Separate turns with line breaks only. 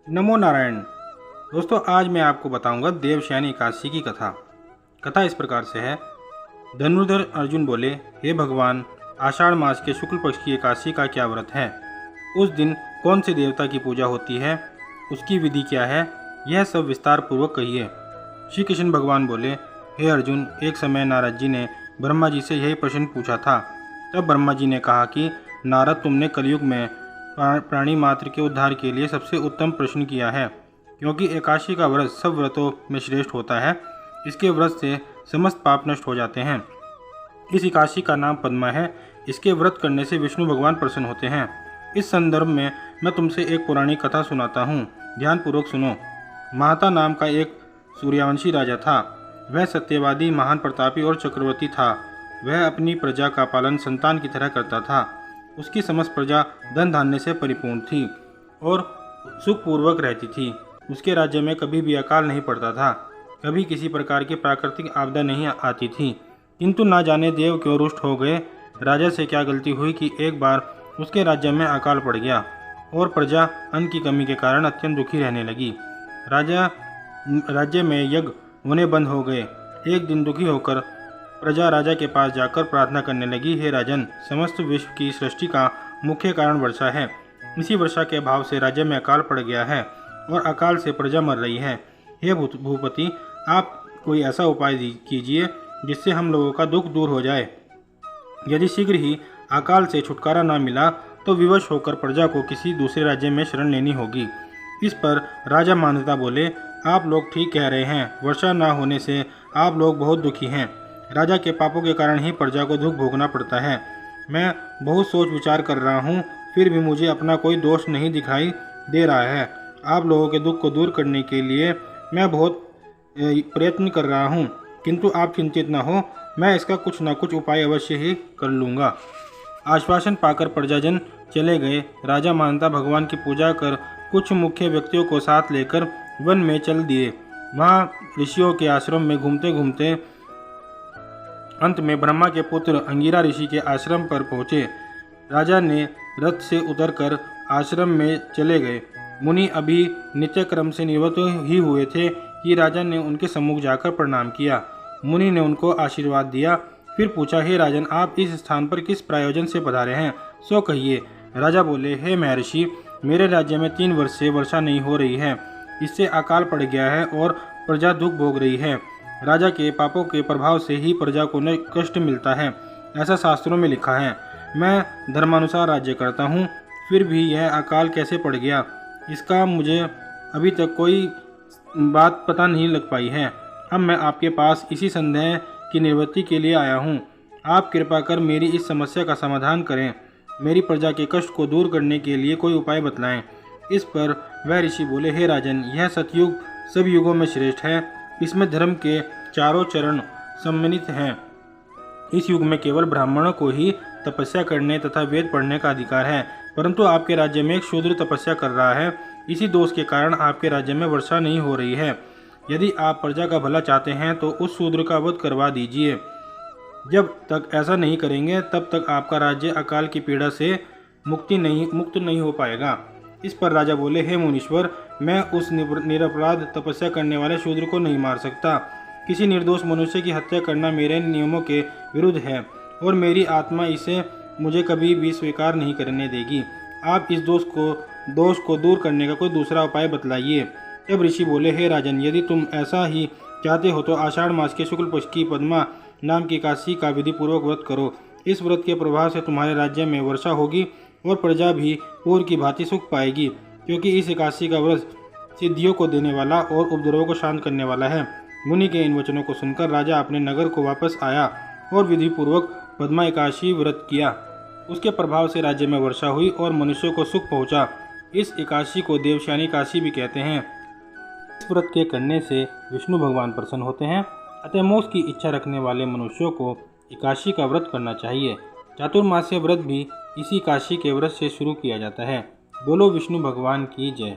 नमो नारायण। दोस्तों, आज मैं आपको बताऊंगा देवशयनी एकादशी की कथा। कथा इस प्रकार से है। धनुर्धर अर्जुन बोले, हे भगवान, आषाढ़ मास के शुक्ल पक्ष की एकादशी का क्या व्रत है? उस दिन कौन से देवता की पूजा होती है? उसकी विधि क्या है? यह सब विस्तार पूर्वक कहिए। श्री कृष्ण भगवान बोले, हे अर्जुन, एक समय नारद जी ने ब्रह्मा जी से यही प्रश्न पूछा था। तब ब्रह्मा जी ने कहा कि नारद, तुमने कलयुग में प्राणी मात्र के उद्धार के लिए सबसे उत्तम प्रश्न किया है, क्योंकि एकादशी का व्रत सब व्रतों में श्रेष्ठ होता है। इसके व्रत से समस्त पाप नष्ट हो जाते हैं। इस एकादशी का नाम पद्मा है। इसके व्रत करने से विष्णु भगवान प्रसन्न होते हैं। इस संदर्भ में मैं तुमसे एक पुरानी कथा सुनाता हूँ, ध्यानपूर्वक सुनो। महाता नाम का एक सूर्यवंशी राजा था। वह सत्यवादी, महान प्रतापी और चक्रवर्ती था। वह अपनी प्रजा का पालन संतान की तरह करता था। उसकी समस्त प्रजा धन धान्य से परिपूर्ण थी और सुखपूर्वक रहती थी। उसके राज्य में कभी भी अकाल नहीं पड़ता था, कभी किसी प्रकार की प्राकृतिक आपदा नहीं आती थी। किंतु ना जाने देव क्यों रुष्ट हो गए। राजा से क्या गलती हुई कि एक बार उसके राज्य में अकाल पड़ गया और प्रजा अन्न की कमी के कारण अत्यंत दुखी रहने लगी। राज्य में यज्ञ होने बंद हो गए। एक दिन दुखी होकर प्रजा राजा के पास जाकर प्रार्थना करने लगी, हे राजन, समस्त विश्व की सृष्टि का मुख्य कारण वर्षा है। इसी वर्षा के अभाव से राज्य में अकाल पड़ गया है और अकाल से प्रजा मर रही है। हे भूपति, आप कोई ऐसा उपाय कीजिए जिससे हम लोगों का दुख दूर हो जाए। यदि शीघ्र ही अकाल से छुटकारा न मिला तो विवश होकर प्रजा को किसी दूसरे राज्य में शरण लेनी होगी। इस पर राजा मानवता बोले, आप लोग ठीक कह रहे हैं। वर्षा न होने से आप लोग बहुत दुखी हैं। राजा के पापों के कारण ही प्रजा को दुख भोगना पड़ता है। मैं बहुत सोच विचार कर रहा हूँ, फिर भी मुझे अपना कोई दोष नहीं दिखाई दे रहा है। आप लोगों के दुख को दूर करने के लिए मैं बहुत प्रयत्न कर रहा हूँ, किंतु आप चिंतित न हो, मैं इसका कुछ न कुछ उपाय अवश्य ही कर लूँगा। आश्वासन पाकर प्रजाजन चले गए। राजा मानता भगवान की पूजा कर कुछ मुख्य व्यक्तियों को साथ लेकर वन में चल दिए। वहाँ ऋषियों के आश्रम में घूमते घूमते अंत में ब्रह्मा के पुत्र अंगिरा ऋषि के आश्रम पर पहुँचे। राजा ने रथ से उतरकर आश्रम में चले गए। मुनि अभी नित्य क्रम से निवृत्त ही हुए थे कि राजा ने उनके सम्मुख जाकर प्रणाम किया। मुनि ने उनको आशीर्वाद दिया। फिर पूछा, हे राजन, आप इस स्थान पर किस प्रयोजन से पधारे हैं, सो कहिए। राजा बोले, हे महर्षि, मेरे राज्य में 3 वर्ष से वर्षा नहीं हो रही है। इससे अकाल पड़ गया है और प्रजा दुख भोग रही है। राजा के पापों के प्रभाव से ही प्रजा को कष्ट मिलता है, ऐसा शास्त्रों में लिखा है। मैं धर्मानुसार राज्य करता हूँ, फिर भी यह अकाल कैसे पड़ गया, इसका मुझे अभी तक कोई बात पता नहीं लग पाई है। अब मैं आपके पास इसी संदेह की निवृत्ति के लिए आया हूँ। आप कृपा कर मेरी इस समस्या का समाधान करें। मेरी प्रजा के कष्ट को दूर करने के लिए कोई उपाय बतलाएं। इस पर वह ऋषि बोले, हे राजन, यह सतयुग सब युगों में श्रेष्ठ है। इसमें धर्म के चारों चरण सम्मिलित हैं। इस युग में केवल ब्राह्मणों को ही तपस्या करने तथा वेद पढ़ने का अधिकार है, परंतु आपके राज्य में एक शूद्र तपस्या कर रहा है। इसी दोष के कारण आपके राज्य में वर्षा नहीं हो रही है। यदि आप प्रजा का भला चाहते हैं तो उस शूद्र का वध करवा दीजिए। जब तक ऐसा नहीं करेंगे तब तक आपका राज्य अकाल की पीड़ा से मुक्त नहीं हो पाएगा। इस पर राजा बोले, हे मुनीश्वर, मैं उस निरपराध तपस्या करने वाले शूद्र को नहीं मार सकता। किसी निर्दोष मनुष्य की हत्या करना मेरे नियमों के विरुद्ध है और मेरी आत्मा इसे मुझे कभी भी स्वीकार नहीं करने देगी। आप इस दोष को दूर करने का कोई दूसरा उपाय बतलाइए। तब ऋषि बोले, हे राजन, यदि तुम ऐसा ही चाहते हो तो आषाढ़ मास के शुक्ल पक्ष की पद्मा नाम की एकादशी का विधि पूर्वक व्रत करो। इस व्रत के प्रभाव से तुम्हारे राज्य में वर्षा होगी और प्रजा भी पूर्व की भांति सुख पाएगी, क्योंकि इस एकादशी का व्रत सिद्धियों को देने वाला और उपद्रवों को शांत करने वाला है। मुनि के इन वचनों को सुनकर राजा अपने नगर को वापस आया और विधि पूर्वक पद्मा एकादशी व्रत किया। उसके प्रभाव से राज्य में वर्षा हुई और मनुष्यों को सुख पहुंचा। इस एकादशी को देवशयनी एकादशी भी कहते हैं। इस व्रत के करने से विष्णु भगवान प्रसन्न होते हैं। अतः मोक्ष की इच्छा रखने वाले मनुष्यों को एकादशी का व्रत करना चाहिए। चातुर्मास्य व्रत भी इसी एकादशी के व्रत से शुरू किया जाता है। बोलो विष्णु भगवान की जय।